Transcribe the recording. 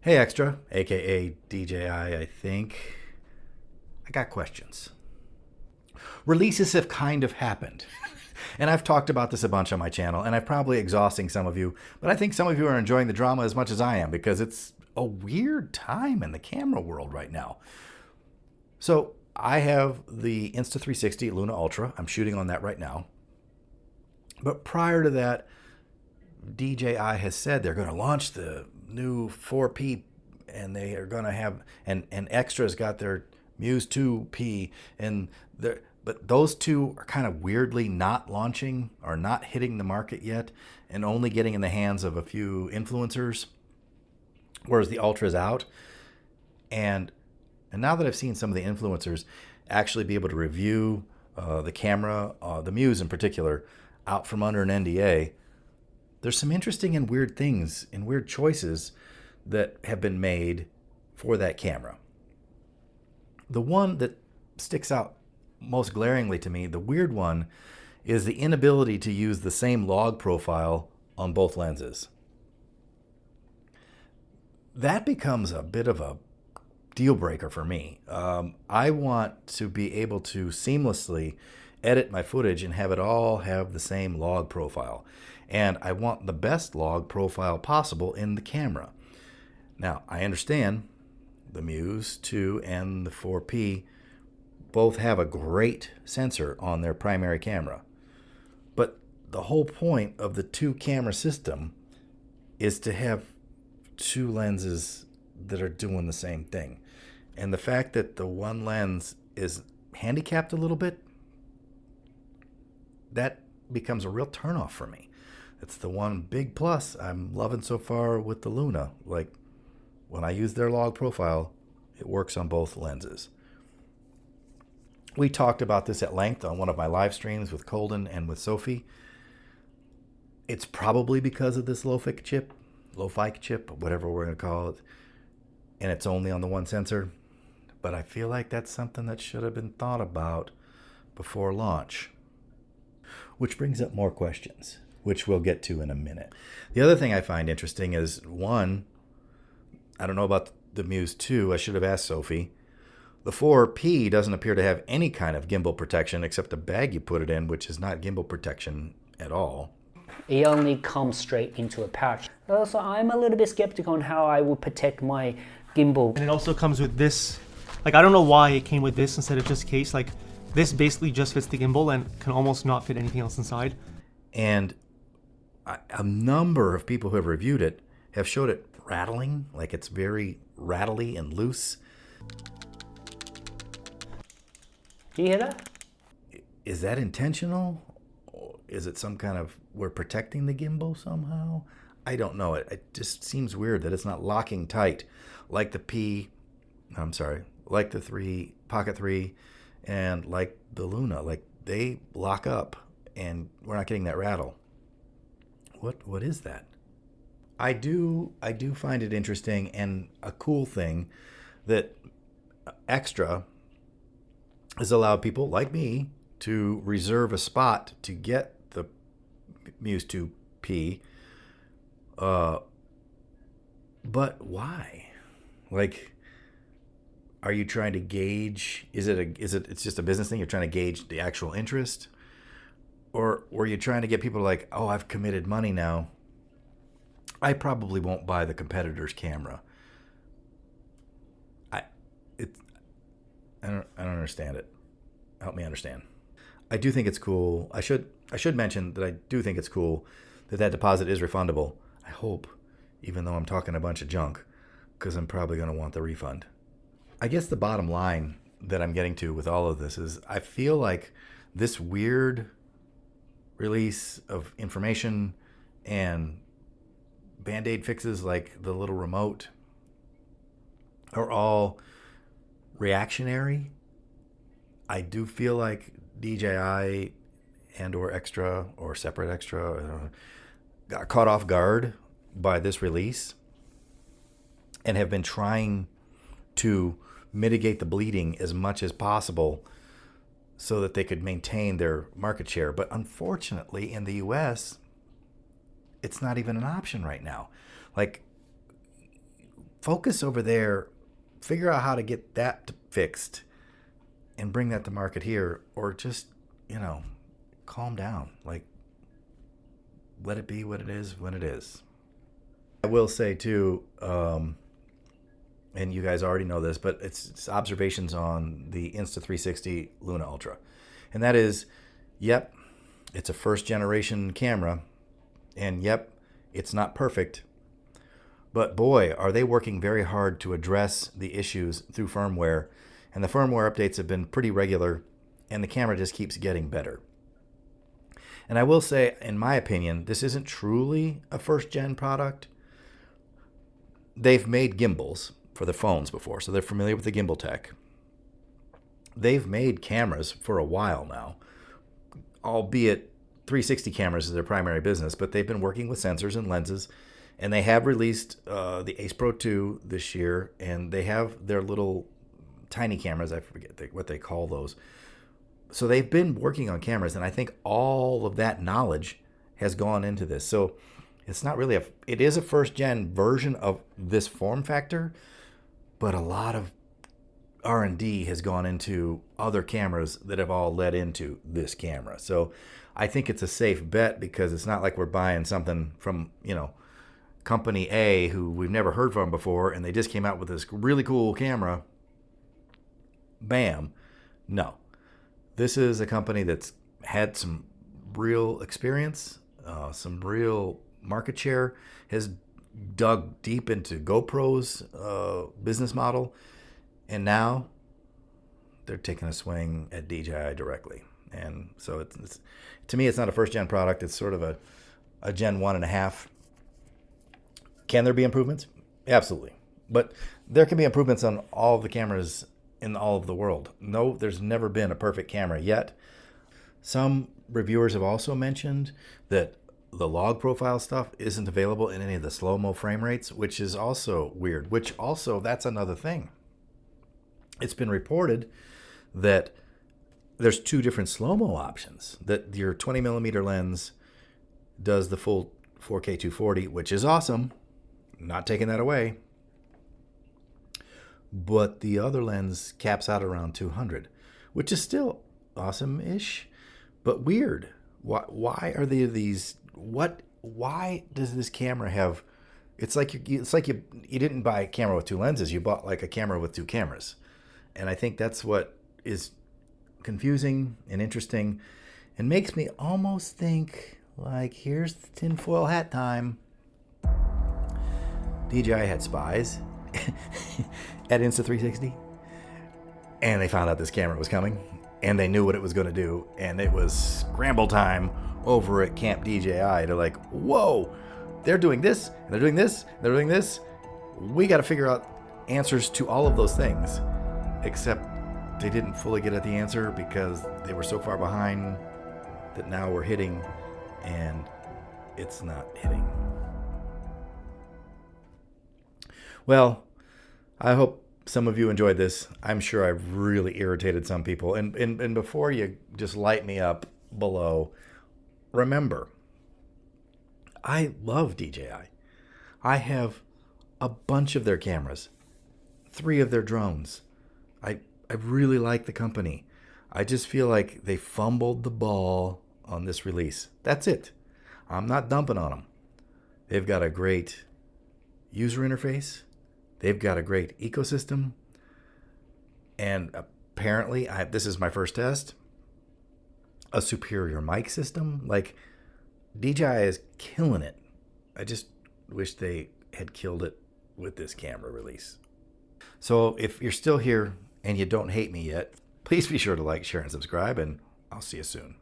Hey Xtra, aka DJI, I think. I got questions. Releases have kind of happened. And I've talked about this a bunch on my channel, and I'm probably exhausting some of you, but I think some of you are enjoying the drama as much as I am because it's a weird time in the camera world right now. So I have the Insta360 Luna Ultra. I'm shooting on that right now. But prior to that, DJI has said they're going to launch the new 4P, and they are going to have, and Xtra's got their Muse 2P, and but those two are kind of weirdly not launching or not hitting the market yet, and only getting in the hands of a few influencers, whereas the Ultra is out. And now that I've seen some of the influencers actually be able to review the camera, the Muse in particular, out from under an NDA, there's some interesting and weird things and weird choices that have been made for that camera. The one that sticks out most glaringly to me, the weird one, is the inability to use the same log profile on both lenses. That becomes a bit of a deal breaker for me. I want to be able to seamlessly edit my footage and have it all have the same log profile. And I want the best log profile possible in the camera. Now, I understand the Muse 2 and the 4P both have a great sensor on their primary camera. But the whole point of the two camera system is to have two lenses that are doing the same thing. And the fact that the one lens is handicapped a little bit, that becomes a real turnoff for me. It's the one big plus I'm loving so far with the Luna. Like, when I use their log profile, it works on both lenses. We talked about this at length on one of my live streams with Colden and with Sophie. It's probably because of this lo-fi chip, whatever we're going to call it, and it's only on the one sensor. But I feel like that's something that should have been thought about before launch. Which brings up more questions, which we'll get to in a minute. The other thing I find interesting is, one, I don't know about the Muse 2. I should have asked Sophie. The 4P doesn't appear to have any kind of gimbal protection except the bag you put it in, which is not gimbal protection at all. It only comes straight into a pouch. So I'm a little bit skeptical on how I would protect my gimbal. And it also comes with this, like, I don't know why it came with this instead of just a case. Like, this basically just fits the gimbal and can almost not fit anything else inside. And a number of people who have reviewed it have showed it rattling, like it's very rattly and loose. Do you hear that? Is that intentional? Is it some kind of, we're protecting the gimbal somehow? I don't know. It just seems weird that it's not locking tight like the like the Pocket 3 and like the Luna. Like, they lock up and we're not getting that rattle. What is that? I do find it interesting and a cool thing that Xtra has allowed people like me to reserve a spot to get the Muse 2P. But why? Like, are you trying to gauge? It's just a business thing? You're trying to gauge the actual interest, or were you trying to get people like, oh, I've committed money now, I probably won't buy the competitor's camera. I don't understand it. Help me understand. I do think it's cool. I should mention that I do think it's cool that deposit is refundable. I hope, even though I'm talking a bunch of junk, because I'm probably going to want the refund. I guess the bottom line that I'm getting to with all of this is I feel like this weird release of information and Band-Aid fixes like the little remote are all reactionary. I do feel like DJI and or Xtra or separate Xtra got caught off guard by this release and have been trying to mitigate the bleeding as much as possible so that they could maintain their market share. But unfortunately, in the US, it's not even an option right now. Like, focus over there, figure out how to get that fixed and bring that to market here, or just, calm down. Like, let it be what it is when it is. I will say too, and you guys already know this, but it's observations on the Insta360 Luna Ultra. And that is, yep, it's a first generation camera, and yep, it's not perfect, but boy, are they working very hard to address the issues through firmware. And the firmware updates have been pretty regular, and the camera just keeps getting better. And I will say, in my opinion, this isn't truly a first-gen product. They've made gimbals for their phones before, so they're familiar with the gimbal tech. They've made cameras for a while now, albeit 360 cameras is their primary business, but they've been working with sensors and lenses, and they have released the Ace Pro 2 this year, and they have their little tiny cameras, I forget what they call those. So they've been working on cameras, and I think all of that knowledge has gone into this. So it's not really it is a first gen version of this form factor, but a lot of R&D has gone into other cameras that have all led into this camera. So I think it's a safe bet, because it's not like we're buying something from, company A who we've never heard from before, and they just came out with this really cool camera. Bam. No. This is a company that's had some real experience, some real market share, has dug deep into GoPro's business model, and now they're taking a swing at DJI directly. And so it's to me, it's not a first gen product. It's sort of a gen 1.5. Can there be improvements? Absolutely. But there can be improvements on all of the cameras in all of the world. No, there's never been a perfect camera yet. Some reviewers have also mentioned that the log profile stuff isn't available in any of the slo-mo frame rates, which is also weird, which also, that's another thing. It's been reported that there's two different slo-mo options, that your 20 millimeter lens does the full 4K 240, which is awesome, not taking that away, but the other lens caps out around 200, which is still awesome-ish, but weird. Why are there these? Why does this camera have? It's like you didn't buy a camera with two lenses. You bought like a camera with two cameras, and I think that's what is confusing and interesting, and makes me almost think like, here's the tinfoil hat time. DJI had spies at Insta360, and they found out this camera was coming, and they knew what it was going to do, and it was scramble time over at Camp DJI to like, whoa, they're doing this, and they're doing this, and they're doing this. We got to figure out answers to all of those things, except they didn't fully get at the answer because they were so far behind that now we're hitting, and it's not hitting. Well, I hope some of you enjoyed this. I'm sure I've really irritated some people. And before you just light me up below, remember, I love DJI. I have a bunch of their cameras, 3 of their drones. I really like the company. I just feel like they fumbled the ball on this release. That's it. I'm not dumping on them. They've got a great user interface. They've got a great ecosystem. And apparently, this is my first test, a superior mic system. Like, DJI is killing it. I just wish they had killed it with this camera release. So if you're still here and you don't hate me yet, please be sure to like, share, and subscribe, and I'll see you soon.